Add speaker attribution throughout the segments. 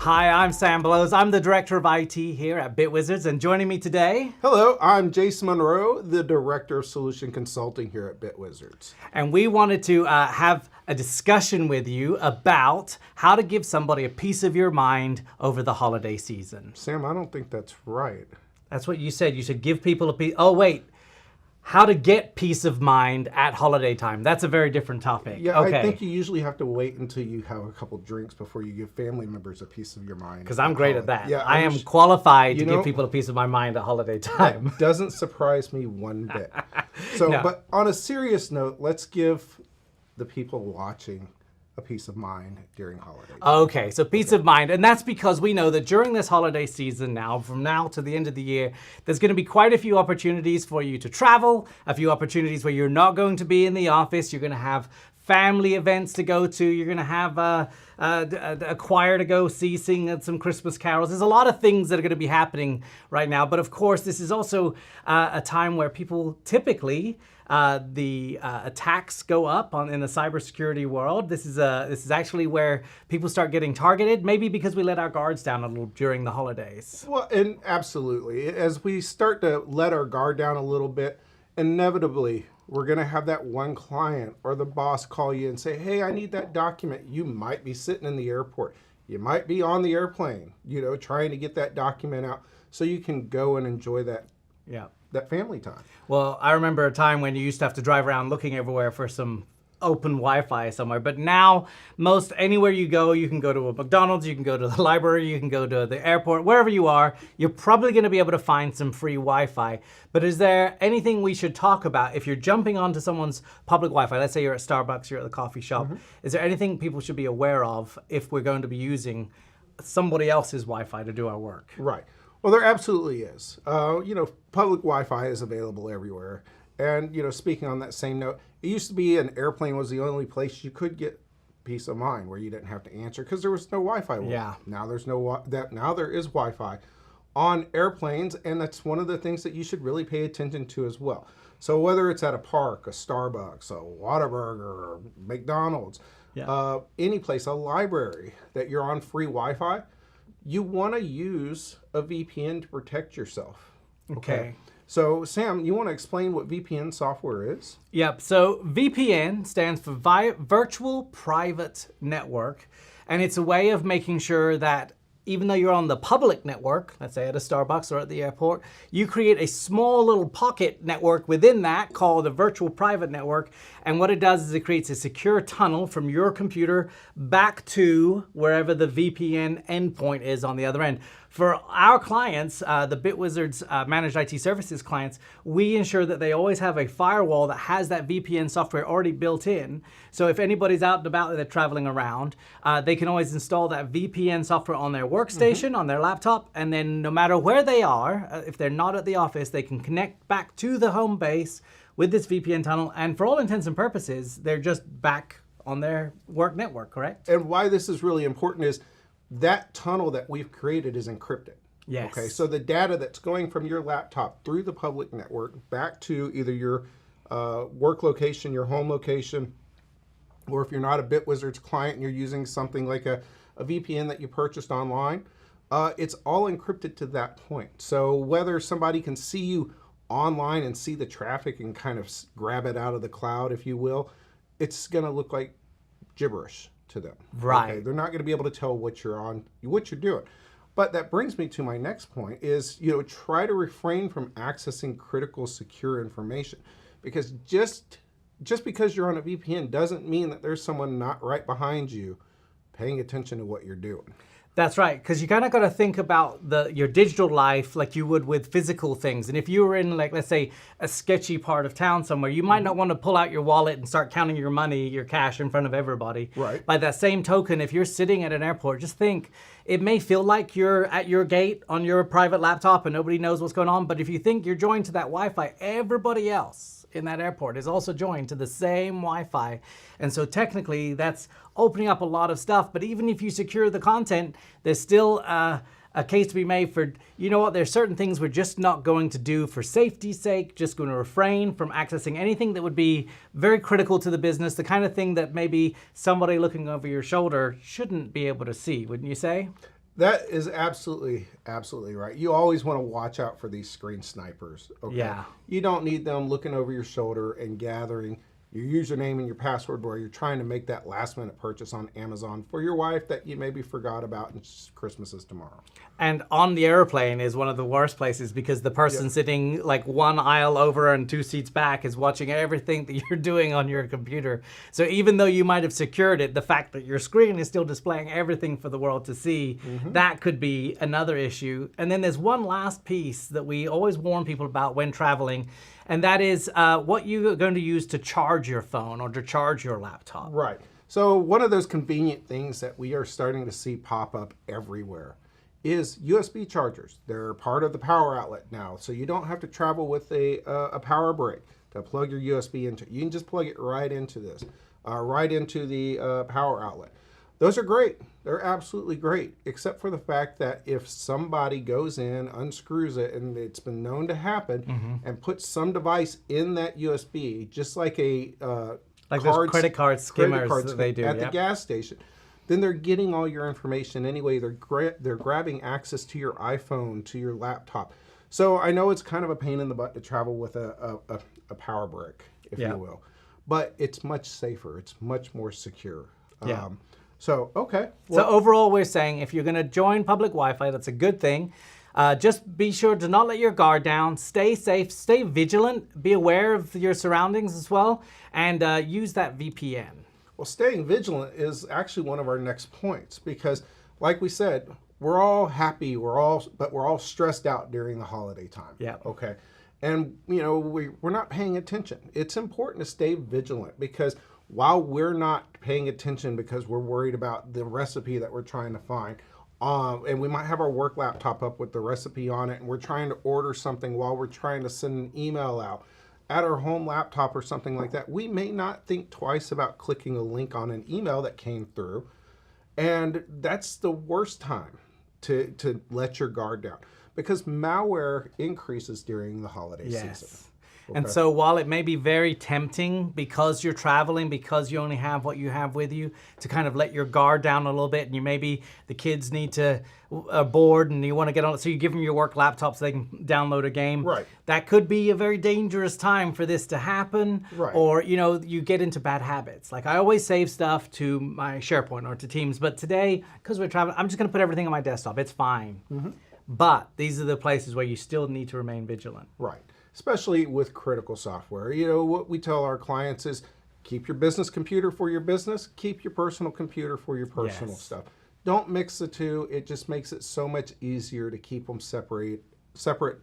Speaker 1: Hi, I'm Sam Blows. I'm the Director of IT here at BitWizards, and joining me today...
Speaker 2: Hello, I'm Jason Monroe, the Director of Solution Consulting here at BitWizards.
Speaker 1: And we wanted to have a discussion with you about how to give somebody a piece of your mind over the holiday season.
Speaker 2: Sam, I don't think that's right.
Speaker 1: That's what you said. You should give people a piece... Oh, wait. How to get peace of mind at holiday time. That's a very different topic.
Speaker 2: Yeah,
Speaker 1: okay.
Speaker 2: I think you usually have to wait until you have a couple drinks before you give family members a piece of your mind.
Speaker 1: Because I'm great at that.
Speaker 2: Yeah,
Speaker 1: I am qualified to
Speaker 2: know,
Speaker 1: give people a piece of my mind at holiday time.
Speaker 2: That doesn't surprise me one bit. So,
Speaker 1: No.
Speaker 2: But on a serious note, let's give the people watching a peace of mind during holiday.
Speaker 1: Okay, so peace of mind. And that's because we know that during this holiday season now, from now to the end of the year, there's going to be quite a few opportunities for you to travel, a few opportunities where you're not going to be in the office, you're going to have family events to go to, you're going to have a choir to go see, sing some Christmas carols. There's a lot of things that are going to be happening right now. But of course, this is also a time where people typically... the attacks go up in the cybersecurity world. This is actually where people start getting targeted, maybe because we let our guards down a little during the holidays.
Speaker 2: Well, and absolutely. As we start to let our guard down a little bit, inevitably, we're going to have that one client or the boss call you and say, hey, I need that document. You might be sitting in the airport. You might be on the airplane, trying to get that document out so you can go and enjoy that.
Speaker 1: Yeah.
Speaker 2: That family time.
Speaker 1: Well, I remember a time when you used to have to drive around looking everywhere for some open Wi-Fi somewhere. But now, most anywhere you go, you can go to a McDonald's, you can go to the library, you can go to the airport, wherever you are, you're probably going to be able to find some free Wi-Fi. But is there anything we should talk about if you're jumping onto someone's public Wi-Fi? Let's say you're at Starbucks, you're at the coffee shop. Mm-hmm. Is there anything people should be aware of if we're going to be using somebody else's Wi-Fi to do our work?
Speaker 2: Right. Well, there absolutely is. Public Wi-Fi is available everywhere. And, speaking on that same note, it used to be an airplane was the only place you could get peace of mind where you didn't have to answer because there was no Wi-Fi.
Speaker 1: Yeah.
Speaker 2: Now now there is Wi-Fi on airplanes, and that's one of the things that you should really pay attention to as well. So whether it's at a park, a Starbucks, a Whataburger, McDonald's, any place, a library that you're on free Wi-Fi, you want to use a VPN to protect yourself.
Speaker 1: Okay.
Speaker 2: So, Sam, you want to explain what VPN software is?
Speaker 1: Yep. So VPN stands for Virtual Private Network, and it's a way of making sure that even though you're on the public network, let's say at a Starbucks or at the airport, you create a small little pocket network within that called a virtual private network. And what it does is it creates a secure tunnel from your computer back to wherever the VPN endpoint is on the other end. For our clients, the BitWizards Managed IT Services clients, we ensure that they always have a firewall that has that VPN software already built in. So if anybody's out and about and they're traveling around, they can always install that VPN software on their workstation, on their laptop, and then no matter where they are, if they're not at the office, they can connect back to the home base with this VPN tunnel. And for all intents and purposes, they're just back on their work network, correct?
Speaker 2: And why this is really important is that tunnel that we've created is encrypted.
Speaker 1: Yes.
Speaker 2: Okay, so the data that's going from your laptop through the public network back to either your work location, your home location, or if you're not a BitWizards client and you're using something like a VPN that you purchased online, it's all encrypted to that point. So whether somebody can see you online and see the traffic and kind of grab it out of the cloud, if you will, it's going to look like gibberish to them.
Speaker 1: Right.
Speaker 2: Okay? They're not going to be able to tell what you're doing. But that brings me to my next point is, try to refrain from accessing critical secure information, because just because you're on a VPN doesn't mean that there's someone not right behind you paying attention to what you're doing.
Speaker 1: That's right, because you kind of got to think about your digital life like you would with physical things. And if you were in, like, let's say, a sketchy part of town somewhere, you might not want to pull out your wallet and start counting your money, your cash in front of everybody.
Speaker 2: Right.
Speaker 1: By that same token, if you're sitting at an airport, just think, it may feel like you're at your gate on your private laptop and nobody knows what's going on. But if you think you're joined to that Wi-Fi, everybody else in that airport is also joined to the same Wi-Fi. And so technically that's opening up a lot of stuff. But even if you secure the content, there's still a case to be made for, there's certain things we're just not going to do for safety's sake, just going to refrain from accessing anything that would be very critical to the business, the kind of thing that maybe somebody looking over your shoulder shouldn't be able to see, wouldn't you say?
Speaker 2: That is absolutely right. You always want to watch out for these screen snipers. Okay?
Speaker 1: Yeah.
Speaker 2: You don't need them looking over your shoulder and gathering your username and your password while you're trying to make that last minute purchase on Amazon for your wife that you maybe forgot about and Christmas is tomorrow.
Speaker 1: And on the airplane is one of the worst places because the person sitting like one aisle over and 2 seats back is watching everything that you're doing on your computer. So even though you might have secured it, the fact that your screen is still displaying everything for the world to see, that could be another issue. And then there's one last piece that we always warn people about when traveling, and that is what you're going to use to charge your phone or to charge your laptop.
Speaker 2: Right. So one of those convenient things that we are starting to see pop up everywhere is USB chargers. They're part of the power outlet now, so you don't have to travel with a power brick to plug your USB into. You can just plug it right into this, right into the power outlet. Those are great. They're absolutely great, except for the fact that if somebody goes in, unscrews it, and it's been known to happen, and puts some device in that USB, just like a
Speaker 1: like those credit card skimmers that they do
Speaker 2: at the gas station, then they're getting all your information anyway. They're grabbing access to your iPhone, to your laptop. So I know it's kind of a pain in the butt to travel with a power brick, if you will, but it's much safer. It's much more secure.
Speaker 1: Yeah.
Speaker 2: So, okay.
Speaker 1: So overall, we're saying if you're going to join public Wi-Fi, that's a good thing. Just be sure to not let your guard down. Stay safe. Stay vigilant. Be aware of your surroundings as well. And use that VPN.
Speaker 2: Well, staying vigilant is actually one of our next points because, like we said, we're all happy, but we're all stressed out during the holiday time.
Speaker 1: Yeah.
Speaker 2: Okay. And, we're not paying attention. It's important to stay vigilant because while we're not paying attention because we're worried about the recipe that we're trying to find, and we might have our work laptop up with the recipe on it, and we're trying to order something while we're trying to send an email out at our home laptop or something like that, we may not think twice about clicking a link on an email that came through. And that's the worst time to let your guard down because malware increases during the holiday season. Okay.
Speaker 1: And so while it may be very tempting because you're traveling, because you only have what you have with you, to kind of let your guard down a little bit, and the kids need to are bored and you want to get on it, so you give them your work laptop so they can download a game.
Speaker 2: Right.
Speaker 1: That could be a very dangerous time for this to happen.
Speaker 2: Right.
Speaker 1: Or you get into bad habits. Like I always save stuff to my SharePoint or to Teams, but today, because we're traveling, I'm just going to put everything on my desktop. It's fine. But these are the places where you still need to remain vigilant.
Speaker 2: Right. Especially with critical software. What we tell our clients is keep your business computer for your business, keep your personal computer for your personal stuff. Don't mix the two. It just makes it so much easier to keep them separate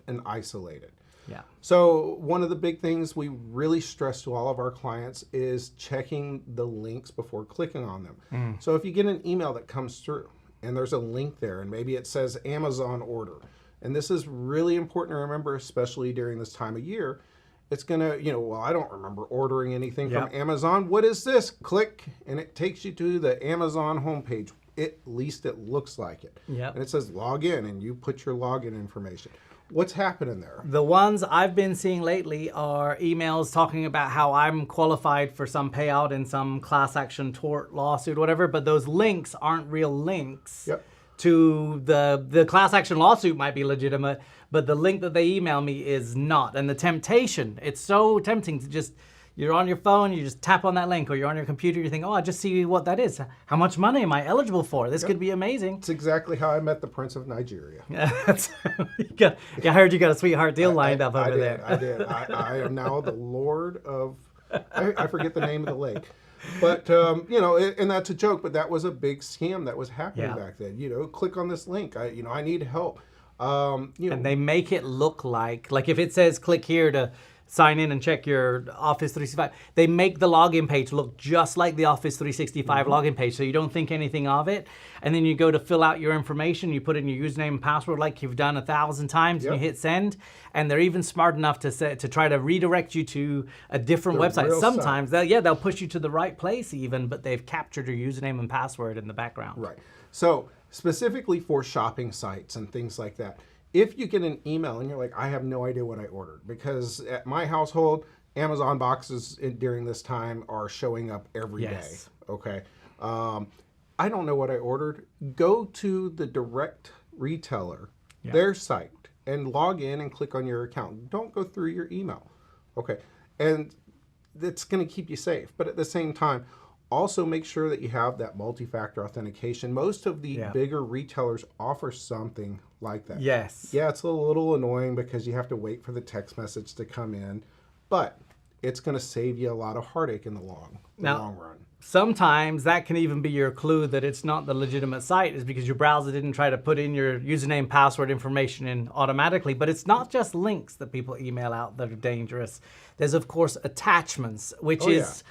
Speaker 2: and isolated.
Speaker 1: Yeah.
Speaker 2: So one of the big things we really stress to all of our clients is checking the links before clicking on them. So if you get an email that comes through and there's a link there and maybe it says Amazon order, and this is really important to remember, especially during this time of year. It's going to, well, I don't remember ordering anything from Amazon. What is this? Click, and it takes you to the Amazon homepage. At least it looks like it.
Speaker 1: Yep.
Speaker 2: And it says log in, and you put your login information. What's happening there?
Speaker 1: The ones I've been seeing lately are emails talking about how I'm qualified for some payout in some class action tort lawsuit, whatever, but those links aren't real links.
Speaker 2: Yep.
Speaker 1: To the class action lawsuit might be legitimate, but the link that they email me is not. And the temptation, it's so tempting to just, you're on your phone, you just tap on that link, or you're on your computer, you think, oh, I just see what that is. How much money am I eligible for? This could be amazing.
Speaker 2: It's exactly how I met the Prince of Nigeria.
Speaker 1: I heard you got a sweetheart deal lined up over there.
Speaker 2: I did. I am now the Lord of, I forget the name of the lake. But, and that's a joke, but that was a big scam that was happening back then. Click on this link. I need help.
Speaker 1: And they make it look like if it says click here to sign in and check your Office 365, they make the login page look just like the Office 365 login page, so you don't think anything of it. And then you go to fill out your information, you put in your username and password like you've done 1,000 times, and you hit send. And they're even smart enough to try to redirect you to a different website. Sometimes they'll push you to the right place even, but they've captured your username and password in the background.
Speaker 2: Right. So specifically for shopping sites and things like that, if you get an email and you're like, I have no idea what I ordered, because at my household, Amazon boxes during this time are showing up every day. Okay. I don't know what I ordered. Go to the direct retailer, their site, and log in and click on your account. Don't go through your email. Okay. And that's going to keep you safe. But at the same time, also make sure that you have that multi-factor authentication. Most of the bigger retailers offer something like that.
Speaker 1: Yes.
Speaker 2: Yeah, it's a little annoying because you have to wait for the text message to come in, but it's going to save you a lot of heartache in the long run.
Speaker 1: Sometimes that can even be your clue that it's not the legitimate site, is because your browser didn't try to put in your username, password information in automatically. But it's not just links that people email out that are dangerous. There's, of course, attachments, which is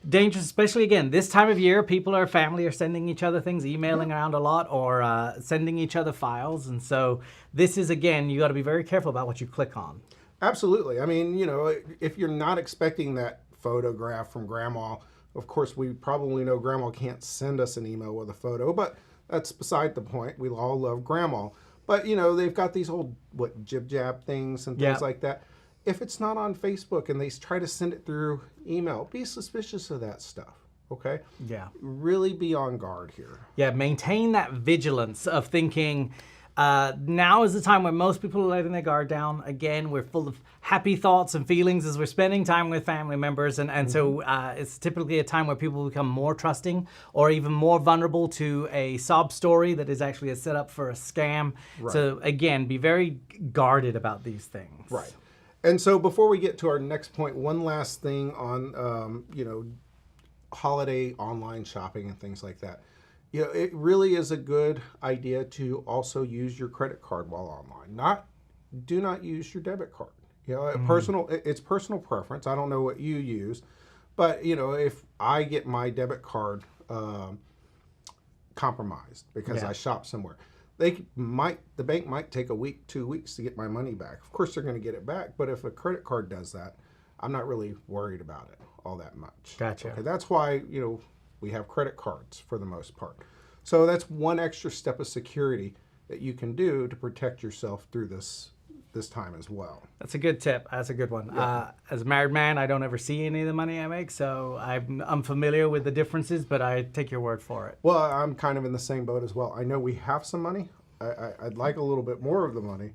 Speaker 1: dangerous, especially, again, this time of year. Family are sending each other things, emailing around a lot, or sending each other files. And so this is, again, you got to be very careful about what you click on.
Speaker 2: Absolutely. I mean, you know, if you're not expecting that photograph from grandma, of course, we probably know grandma can't send us an email with a photo, but that's beside the point. We all love grandma. But, you know, they've got these old, jib-jab things and things like that. If it's not on Facebook and they try to send it through email, be suspicious of that stuff, okay?
Speaker 1: Yeah.
Speaker 2: Really be on guard here.
Speaker 1: Yeah, maintain that vigilance of thinking, now is the time when most people are letting their guard down. Again, we're full of happy thoughts and feelings as we're spending time with family members. And so it's typically a time where people become more trusting or even more vulnerable to a sob story that is actually a setup for a scam. Right. So again, be very guarded about these things.
Speaker 2: Right. And so before we get to our next point, one last thing on, you know, holiday online shopping and things like that. You know, it really is a good idea to also use your credit card while online. Do not use your debit card. You know, it's personal preference. I don't know what you use, but you know, if I get my debit card compromised because I shop somewhere, the bank might take a week, 2 weeks to get my money back. Of course, they're going to get it back, but if a credit card does that, I'm not really worried about it all that much.
Speaker 1: Gotcha.
Speaker 2: Okay, that's why, you know, we have credit cards for the most part. So that's one extra step of security that you can do to protect yourself through this time as well.
Speaker 1: That's a good tip. That's a good one. Yeah. As a married man, I don't ever see any of the money I make, so I'm familiar with the differences, but I take your word for it.
Speaker 2: Well, I'm kind of in the same boat as well. I know we have some money. I'd like a little bit more of the money,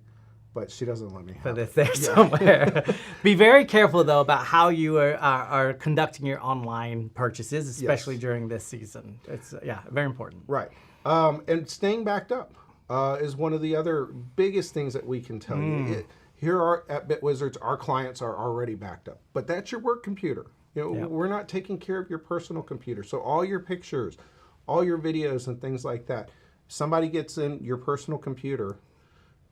Speaker 2: but she doesn't let me have it.
Speaker 1: But it's there somewhere. Be very careful, though, about how you are conducting your online purchases, especially during this season. It's, very important.
Speaker 2: Right. And staying backed up is one of the other biggest things that we can tell you. Here at BitWizards, our clients are already backed up. But that's your work computer. You know, we're not taking care of your personal computer. So all your pictures, all your videos and things like that, if somebody gets in your personal computer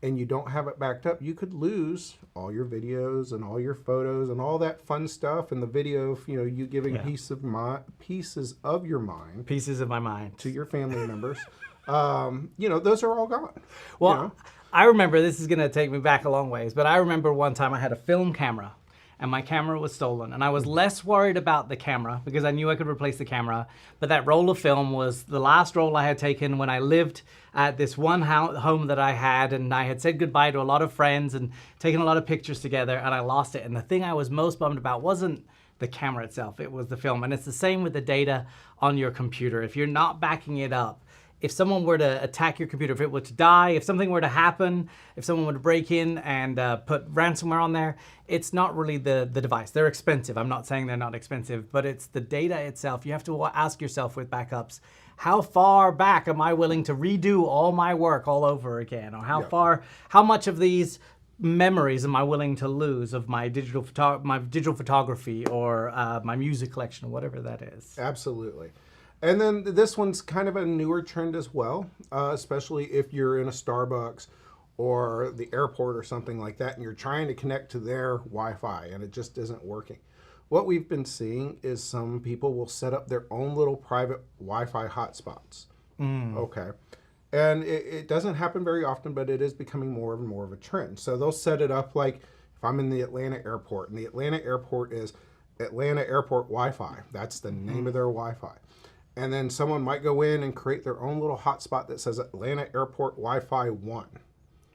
Speaker 2: and you don't have it backed up, you could lose all your videos and all your photos and all that fun stuff and the video of, you know, you giving pieces of your mind.
Speaker 1: Pieces of my mind.
Speaker 2: To your family members. You know, those are all gone.
Speaker 1: Well,
Speaker 2: you know?
Speaker 1: I remember, this is going to take me back a long ways, but I remember one time I had a film camera and my camera was stolen, and I was less worried about the camera because I knew I could replace the camera, but that roll of film was the last roll I had taken when I lived at this one home that I had, and I had said goodbye to a lot of friends and taken a lot of pictures together, and I lost it. And the thing I was most bummed about wasn't the camera itself, it was the film. And it's the same with the data on your computer. If you're not backing it up, if someone were to attack your computer, if it were to die, if something were to happen, if someone were to break in and put ransomware on there, it's not really the device. They're expensive. I'm not saying they're not expensive, but it's the data itself. You have to ask yourself with backups, how far back am I willing to redo all my work all over again? Or how much of these memories am I willing to lose of my digital photography or my music collection or whatever that is?
Speaker 2: Absolutely. And then this one's kind of a newer trend as well, especially if you're in a Starbucks or the airport or something like that, and you're trying to connect to their Wi-Fi and it just isn't working. What we've been seeing is some people will set up their own little private Wi-Fi hotspots. Okay. And it doesn't happen very often, but it is becoming more and more of a trend. So they'll set it up like if I'm in the Atlanta airport, and the Atlanta airport is Atlanta Airport Wi-Fi. That's the name of their Wi-Fi. And then someone might go in and create their own little hotspot that says Atlanta Airport Wi-Fi 1.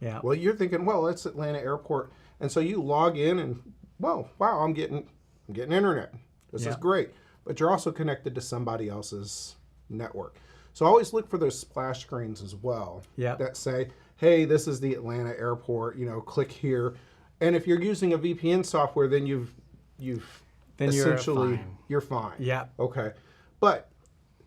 Speaker 2: Yeah. Well, you're thinking, well, it's Atlanta Airport. And so you log in and, well, wow, I'm getting internet. This is great. But you're also connected to somebody else's network. So always look for those splash screens as well
Speaker 1: Yep.
Speaker 2: that say, hey, this is the Atlanta airport, click here. And if you're using a VPN software, then
Speaker 1: Then
Speaker 2: essentially you're fine.
Speaker 1: Yeah.
Speaker 2: Okay. But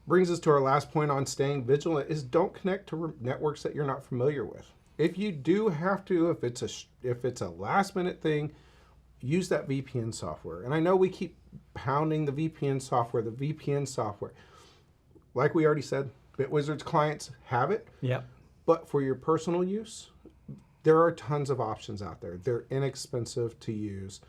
Speaker 2: brings us to our last point on staying vigilant is don't connect to networks that you're not familiar with. If you do have to, if it's a last minute thing, use that VPN software. And I know we keep pounding the VPN software. Like we already said, BitWizard's clients have it.
Speaker 1: Yep.
Speaker 2: But for your personal use, there are tons of options out there. They're inexpensive to use.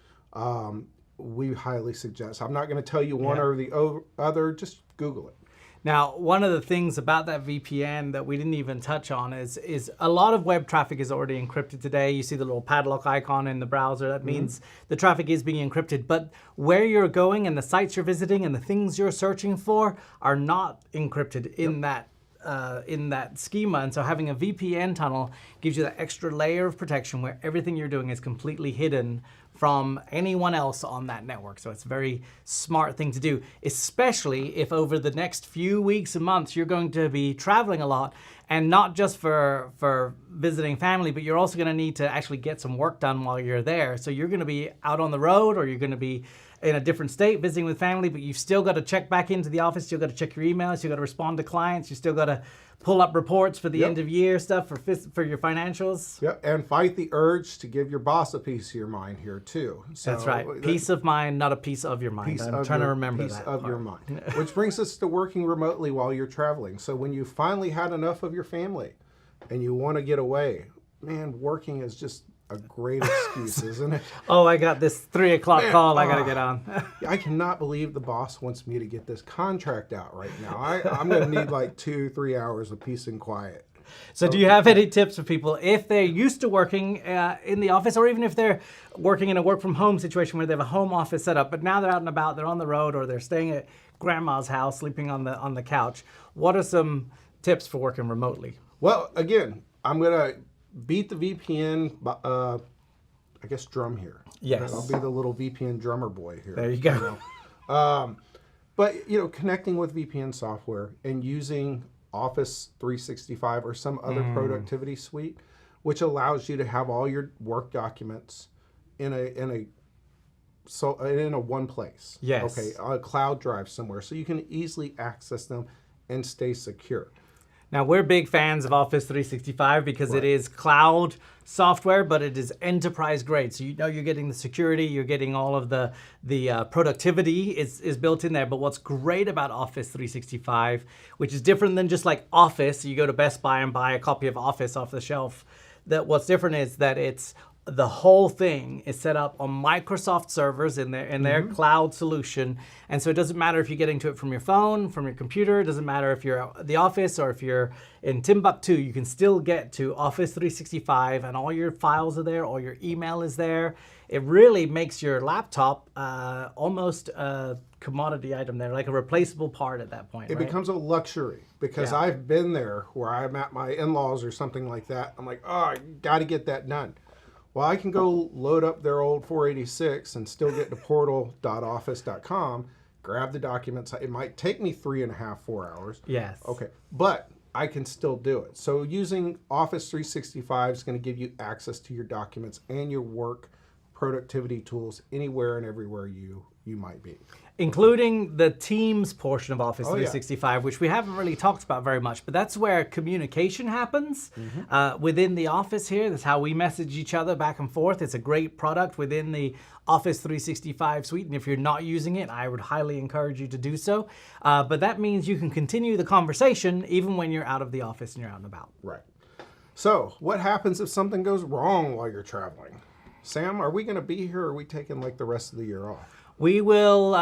Speaker 2: We highly suggest. I'm not going to tell you one or the other. Just Google it.
Speaker 1: Now, one of the things about that VPN that we didn't even touch on is a lot of web traffic is already encrypted today. You see the little padlock icon in the browser. That means the traffic is being encrypted. But where you're going and the sites you're visiting and the things you're searching for are not encrypted in that schema. And so having a VPN tunnel gives you that extra layer of protection where everything you're doing is completely hidden from anyone else on that network. So it's a very smart thing to do, especially if over the next few weeks and months you're going to be traveling a lot, and not just for visiting family, but you're also going to need to actually get some work done while you're there. So you're going to be out on the road, or you're going to be in a different state visiting with family, but you've still got to check back into the office, you've got to check your emails, you've got to respond to clients, you still got to pull up reports for the end of year stuff for your financials.
Speaker 2: Yep, and fight the urge to give your boss a piece of your mind here too. So
Speaker 1: that's right. Peace of mind, not a piece of your mind. I'm trying to remember that.
Speaker 2: Piece of your mind. Which brings us to working remotely while you're traveling. So when you finally had enough of your family and you want to get away, man, working is just a great excuse, isn't it?
Speaker 1: Oh, I got this 3 o'clock call I got to get on.
Speaker 2: I cannot believe the boss wants me to get this contract out right now. I'm going to need like 2-3 hours of peace and quiet.
Speaker 1: So do you have any tips for people if they're used to working in the office, or even if they're working in a work from home situation where they have a home office set up, but now they're out and about, they're on the road, or they're staying at grandma's house, sleeping on the couch. What are some tips for working remotely?
Speaker 2: Well, again, I'm going to beat the VPN, I guess, drum here.
Speaker 1: Yes.
Speaker 2: I'll be the little VPN drummer boy here.
Speaker 1: There you go.
Speaker 2: But, connecting with VPN software and using Office 365 or some other productivity suite, which allows you to have all your work documents in a one place.
Speaker 1: Yes.
Speaker 2: Okay, a cloud drive somewhere, so you can easily access them and stay secure.
Speaker 1: Now, we're big fans of Office 365 because it is cloud software, but it is enterprise grade. So you're getting the security, you're getting all of the productivity is built in there. But what's great about Office 365, which is different than just like Office, you go to Best Buy and buy a copy of Office off the shelf. That what's different is that the whole thing is set up on Microsoft servers in their cloud solution. And so it doesn't matter if you're getting to it from your phone, from your computer. It doesn't matter if you're at the office or if you're in Timbuktu. You can still get to Office 365 and all your files are there, all your email is there. It really makes your laptop almost a commodity item there, like a replaceable part at that point.
Speaker 2: It becomes a luxury because I've been there where I'm at my in-laws or something like that. I'm like, oh, I got to get that done. Well, I can go load up their old 486 and still get to portal.office.com, grab the documents. It might take me 3.5-4 hours.
Speaker 1: Yes.
Speaker 2: Okay, but I can still do it. So using Office 365 is going to give you access to your documents and your work productivity tools anywhere and everywhere you might be.
Speaker 1: Including the Teams portion of Office 365, which we haven't really talked about very much, but that's where communication happens within the office here. That's how we message each other back and forth. It's a great product within the Office 365 suite, and if you're not using it, I would highly encourage you to do so. But that means you can continue the conversation even when you're out of the office and you're out and about.
Speaker 2: Right. So what happens if something goes wrong while you're traveling? Sam, are we going to be here, or are we taking like the rest of the year off?
Speaker 1: We will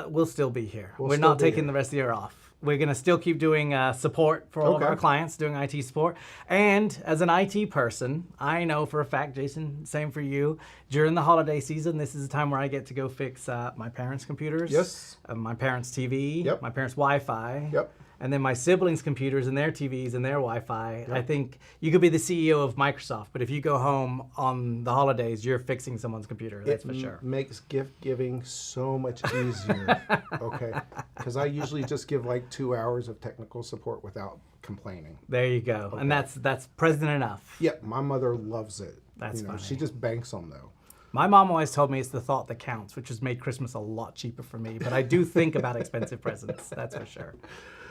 Speaker 1: we'll still be here. We're not taking the rest of the year off. We're going to still keep doing support for all of our clients, doing IT support. And as an IT person, I know for a fact, Jason, same for you, during the holiday season, this is the time where I get to go fix my parents' computers,
Speaker 2: Yes.
Speaker 1: My parents' TV,
Speaker 2: Yep.
Speaker 1: my parents' Wi-Fi.
Speaker 2: Yep.
Speaker 1: and then my siblings' computers and their TVs and their Wi-Fi. I think you could be the CEO of Microsoft, but if you go home on the holidays, you're fixing someone's computer, that's for sure.
Speaker 2: It makes gift giving so much easier, okay? Because I usually just give like 2 hours of technical support without complaining.
Speaker 1: There you go. And that's present enough.
Speaker 2: Yeah, my mother loves it.
Speaker 1: That's funny.
Speaker 2: She just banks them though.
Speaker 1: My mom always told me it's the thought that counts, which has made Christmas a lot cheaper for me. But I do think about expensive presents, that's for sure.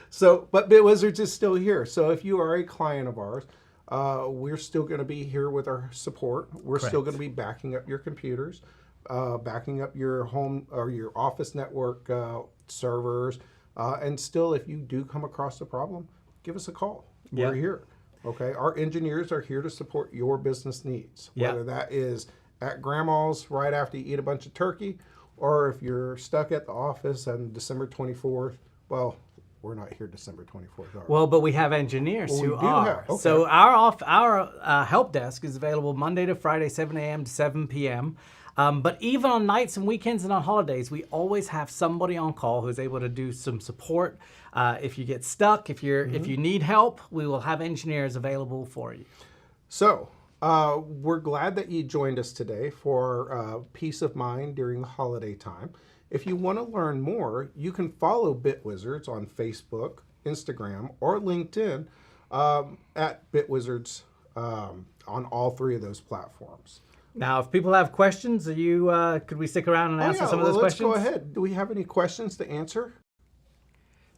Speaker 2: So, but BitWizards is still here. So if you are a client of ours, we're still going to be here with our support. We're still going to be backing up your computers, backing up your home or your office network servers. And still, if you do come across a problem, give us a call. We're here. Okay. Our engineers are here to support your business needs, whether that is at grandma's right after you eat a bunch of turkey, or if you're stuck at the office on December 24th, well, we're not here December 24th, are we?
Speaker 1: Well, but we have engineers who are.
Speaker 2: Okay.
Speaker 1: So our help desk is available Monday to Friday, 7 a.m. to 7 p.m. But even on nights and weekends and on holidays, we always have somebody on call who's able to do some support. If you get stuck, if you need help, we will have engineers available for you.
Speaker 2: So, we're glad that you joined us today for peace of mind during the holiday time. If you want to learn more, you can follow BitWizards on Facebook, Instagram, or LinkedIn at BitWizards on all three of those platforms.
Speaker 1: Now, if people have questions, could we stick around and answer some of those questions?
Speaker 2: Let's go ahead. Do we have any questions to answer?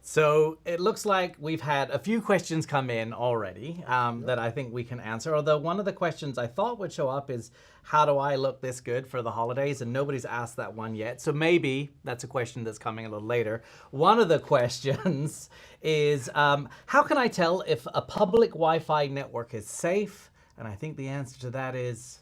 Speaker 1: So it looks like we've had a few questions come in already that I think we can answer. Although one of the questions I thought would show up is, how do I look this good for the holidays? And nobody's asked that one yet. So maybe that's a question that's coming a little later. One of the questions is, how can I tell if a public Wi-Fi network is safe? And I think the answer to that is...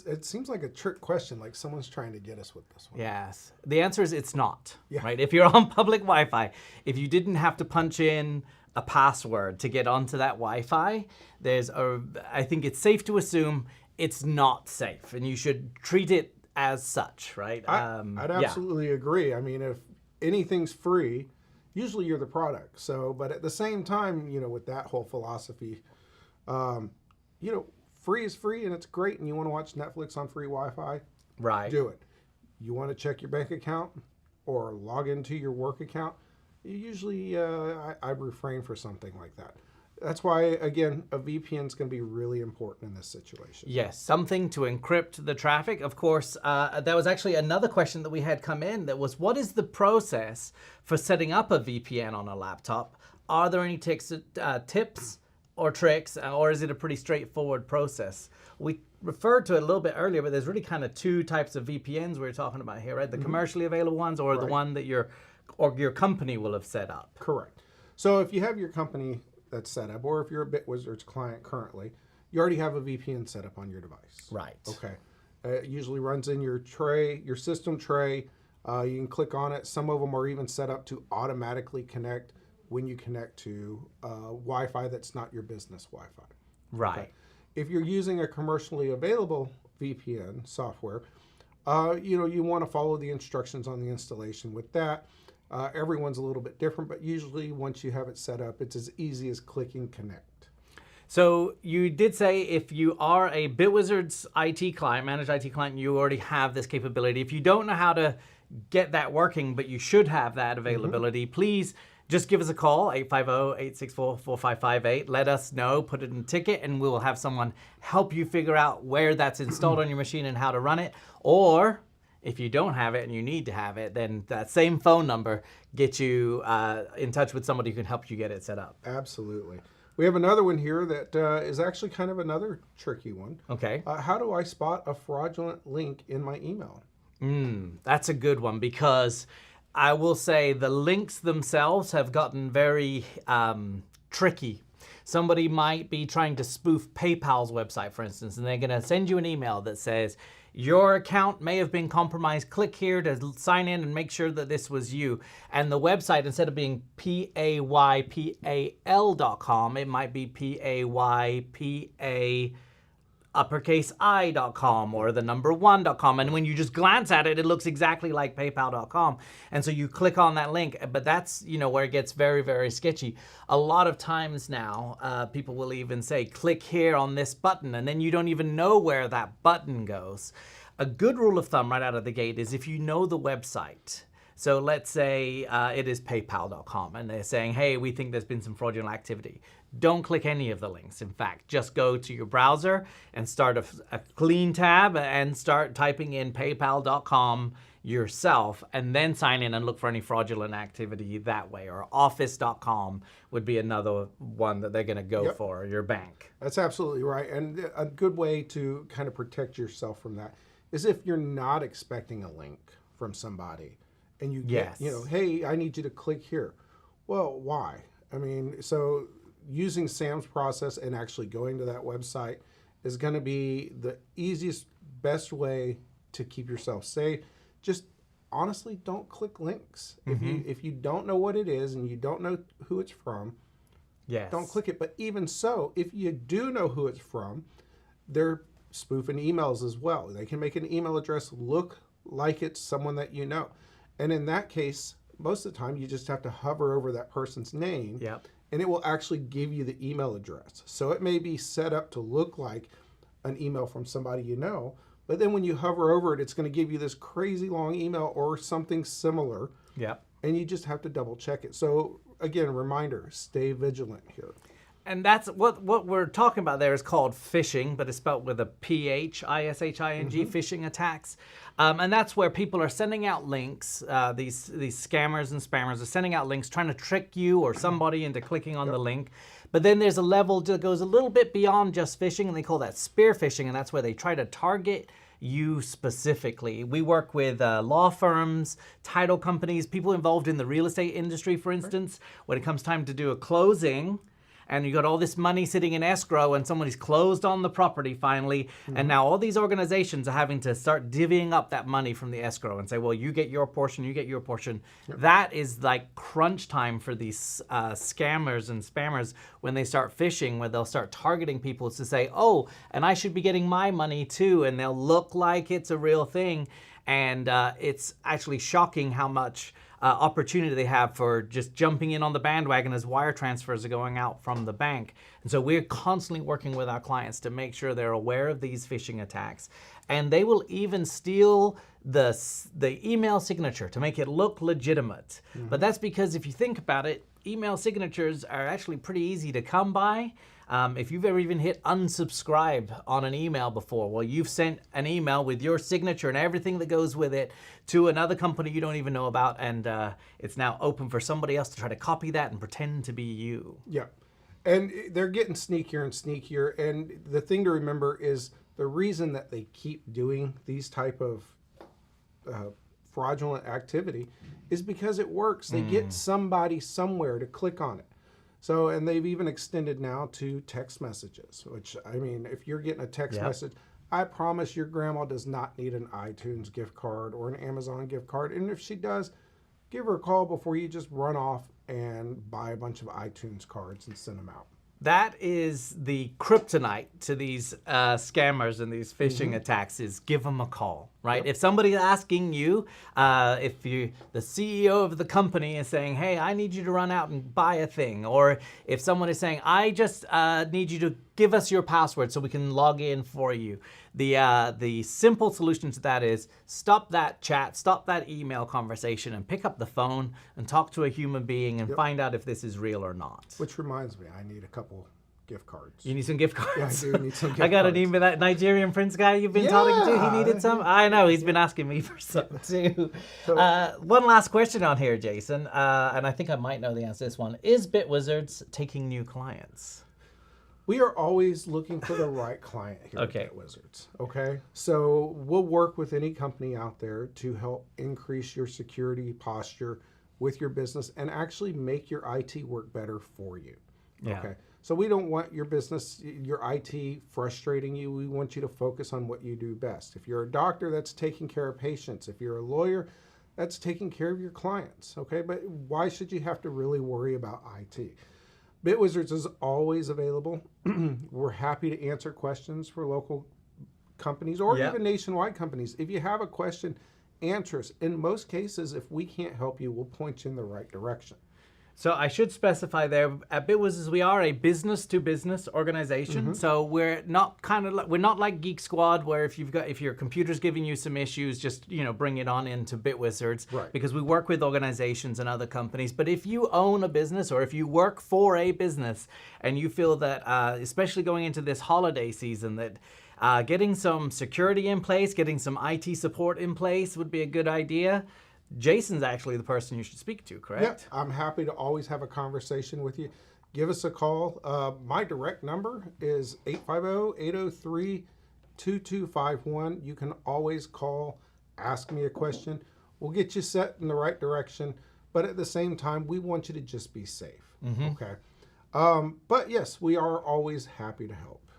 Speaker 2: It seems like a trick question, like someone's trying to get us with this one.
Speaker 1: Yes. The answer is it's not, right? If you're on public Wi-Fi, if you didn't have to punch in a password to get onto that Wi-Fi, I think it's safe to assume it's not safe, and you should treat it as such, right?
Speaker 2: I'd absolutely agree. I mean, if anything's free, usually you're the product. So, but at the same time, with that whole philosophy, free is free and it's great, and you want to watch Netflix on free Wi-Fi,
Speaker 1: right?
Speaker 2: Do it. You want to check your bank account or log into your work account, usually I refrain for something like that. That's why, again, a VPN is going to be really important in this situation.
Speaker 1: Yes, something to encrypt the traffic. Of course, there was actually another question that we had come in that was, what is the process for setting up a VPN on a laptop? Are there any tips or tricks, or is it a pretty straightforward process? We referred to it a little bit earlier, but there's really kind of two types of VPNs we're talking about here, right? The commercially available ones, or the one that your company will have set up.
Speaker 2: Correct. So if you have your company that's set up, or if you're a BitWizards client currently, you already have a VPN set up on your device.
Speaker 1: Right.
Speaker 2: Okay. It usually runs in your tray, your system tray. You can click on it. Some of them are even set up to automatically connect when you connect to Wi-Fi that's not your business Wi-Fi.
Speaker 1: Right.
Speaker 2: Okay. If you're using a commercially available VPN software, you want to follow the instructions on the installation with that. Everyone's a little bit different, but usually once you have it set up, it's as easy as clicking connect.
Speaker 1: So you did say if you are a BitWizards IT client, managed IT client, you already have this capability. If you don't know how to get that working, but you should have that availability, please just give us a call, 850-864-4558. Let us know, put it in a ticket, and we will have someone help you figure out where that's installed on your machine and how to run it. Or if you don't have it and you need to have it, then that same phone number gets you in touch with somebody who can help you get it set up.
Speaker 2: Absolutely. We have another one here that is actually kind of another tricky one.
Speaker 1: Okay.
Speaker 2: How do I spot a fraudulent link in my email?
Speaker 1: That's a good one, because I will say the links themselves have gotten very tricky. Somebody might be trying to spoof PayPal's website, for instance, and they're going to send you an email that says, your account may have been compromised. Click here to sign in and make sure that this was you. And the website, instead of being PAYPAL.com, it might be PAYPA uppercase I.com or the number 1.com. And when you just glance at it, it looks exactly like PayPal.com. And so you click on that link, but that's, where it gets very, very sketchy. A lot of times now, people will even say, click here on this button, and then you don't even know where that button goes. A good rule of thumb right out of the gate is if you know the website. So let's say it is PayPal.com and they're saying, hey, we think there's been some fraudulent activity. Don't click any of the links. In fact, just go to your browser and start a clean tab and start typing in PayPal.com yourself and then sign in and look for any fraudulent activity that way. Or Office.com would be another one that they're going to go for, your bank.
Speaker 2: That's absolutely right. And a good way to kind of protect yourself from that is if you're not expecting a link from somebody and you get, hey, I need you to click here. Well, why? I mean, so using Sam's process and actually going to that website is going to be the easiest, best way to keep yourself safe. Just honestly, don't click links. If you don't know what it is and you don't know who it's from, don't click it. But even so, if you do know who it's from, they're spoofing emails as well. They can make an email address look like it's someone that you know. And in that case, most of the time, you just have to hover over that person's name, and it will actually give you the email address. So it may be set up to look like an email from somebody you know, but then when you hover over it, it's going to give you this crazy long email or something similar. And you just have to double check it. So again, reminder, stay vigilant here.
Speaker 1: And that's what we're talking about there is called phishing, but it's spelled with a P-H, I-S-H-I-N-G, phishing attacks. And that's where people are sending out links, these scammers and spammers are sending out links, trying to trick you or somebody into clicking on the link. But then there's a level that goes a little bit beyond just phishing, and they call that spear phishing, and that's where they try to target you specifically. We work with law firms, title companies, people involved in the real estate industry, for instance. When it comes time to do a closing, and you got all this money sitting in escrow and somebody's closed on the property finally, and now all these organizations are having to start divvying up that money from the escrow and say, well, you get your portion, you get your portion. That is like crunch time for these scammers and spammers when they start phishing, where they'll start targeting people to say, oh, and I should be getting my money too, and they'll look like it's a real thing. And it's actually shocking how much opportunity they have for just jumping in on the bandwagon as wire transfers are going out from the bank. And so we're constantly working with our clients to make sure they're aware of these phishing attacks. And they will even steal the email signature to make it look legitimate. But that's because if you think about it, email signatures are actually pretty easy to come by. If you've ever even hit unsubscribe on an email before, well, you've sent an email with your signature and everything that goes with it to another company you don't even know about, and it's now open for somebody else to try to copy that and pretend to be you.
Speaker 2: And they're getting sneakier and sneakier, and the thing to remember is the reason that they keep doing these type of fraudulent activity is because it works. They get somebody somewhere to click on it. So, and they've even extended now to text messages, which, I mean, if you're getting a text message, I promise your grandma does not need an iTunes gift card or an Amazon gift card. And if she does, give her a call before you just run off and buy a bunch of iTunes cards and send them out.
Speaker 1: That is the kryptonite to these scammers and these phishing attacks is give them a call, right? If somebody's asking you, if you, the CEO of the company is saying, hey, I need you to run out and buy a thing, or if someone is saying, I just need you to give us your password so we can log in for you. The simple solution to that is stop that chat, stop that email conversation, and pick up the phone and talk to a human being and find out if this is real or not.
Speaker 2: Which reminds me, I need a couple gift cards.
Speaker 1: You need some gift cards?
Speaker 2: Yeah, I do need some gift
Speaker 1: I got
Speaker 2: cards.
Speaker 1: an email, that Nigerian prince guy you've been talking to, he needed some? I know, he's been asking me for some too. So, one last question on here, Jason, and I think I might know the answer to this one. Is BitWizards taking new clients?
Speaker 2: We are always looking for the right client here at BitWizards, okay? So we'll work with any company out there to help increase your security posture with your business and actually make your IT work better for you, okay? So we don't want your business, your IT frustrating you. We want you to focus on what you do best. If you're a doctor, that's taking care of patients. If you're a lawyer, that's taking care of your clients, okay? But why should you have to really worry about IT? BitWizards is always available. We're happy to answer questions for local companies or
Speaker 1: Yep.
Speaker 2: even nationwide companies. If you have a question, answer us. In most cases, if we can't help you, we'll point you in the right direction.
Speaker 1: So I should specify there, at BitWizards, we are a business-to-business organization. So we're not like Geek Squad, where if your computer's giving you some issues, just bring it on into BitWizards.
Speaker 2: Right.
Speaker 1: Because we work with organizations and other companies. But if you own a business or if you work for a business and you feel that, especially going into this holiday season, that getting some security in place, getting some IT support in place would be a good idea. Jason's actually the person you should speak to, correct?
Speaker 2: Yeah, I'm happy to always have a conversation with you. Give us a call. My direct number is 850-803-2251. You can always call, ask me a question. We'll get you set in the right direction. But at the same time, we want you to just be safe. Okay. But yes, we are always happy to help.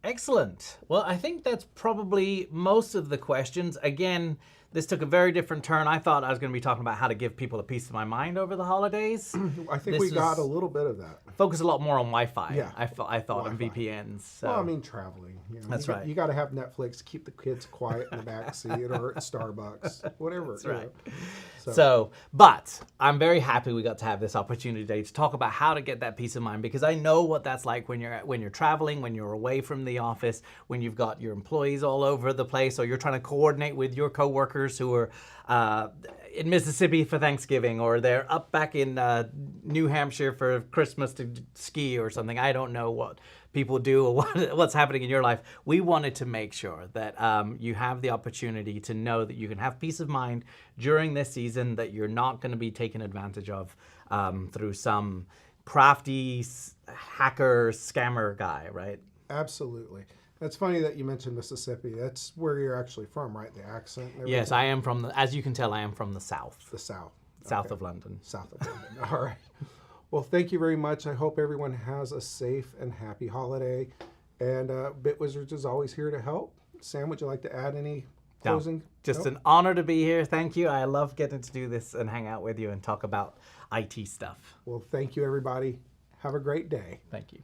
Speaker 1: Excellent. Well, I think that's probably most of the questions. Again, this took a very different turn. I thought I was going to be talking about how to give people a piece of my mind over the holidays.
Speaker 2: I think we got a little bit of that.
Speaker 1: Focus a lot more on Wi-Fi.
Speaker 2: Yeah.
Speaker 1: I thought on VPNs. So.
Speaker 2: Well, I mean, traveling.
Speaker 1: That's right.
Speaker 2: You got to have Netflix to keep the kids quiet in the back seat or at Starbucks, whatever.
Speaker 1: That's right.
Speaker 2: So,
Speaker 1: But I'm very happy we got to have this opportunity today to talk about how to get that peace of mind, because I know what that's like when you're traveling, when you're away from the office, when you've got your employees all over the place, or you're trying to coordinate with your coworkers who are in Mississippi for Thanksgiving, or they're up back in New Hampshire for Christmas to ski or something. I don't know what people do or what's happening in your life. We wanted to make sure that you have the opportunity to know that you can have peace of mind during this season, that you're not going to be taken advantage of through some crafty hacker scammer guy, right?
Speaker 2: absolutely. It's funny that you mentioned Mississippi. That's where you're actually from, right? The accent and everything?
Speaker 1: Yes, I am as you can tell, I am from the South.
Speaker 2: The South.
Speaker 1: South
Speaker 2: Okay.
Speaker 1: of London.
Speaker 2: South of London. All right. Well, thank you very much. I hope everyone has a safe and happy holiday. And BitWizards is always here to help. Sam, would you like to add any closing?
Speaker 1: Just
Speaker 2: Nope?
Speaker 1: an honor to be here. Thank you. I love getting to do this and hang out with you and talk about IT stuff.
Speaker 2: Well, thank you, everybody. Have a great day.
Speaker 1: Thank you.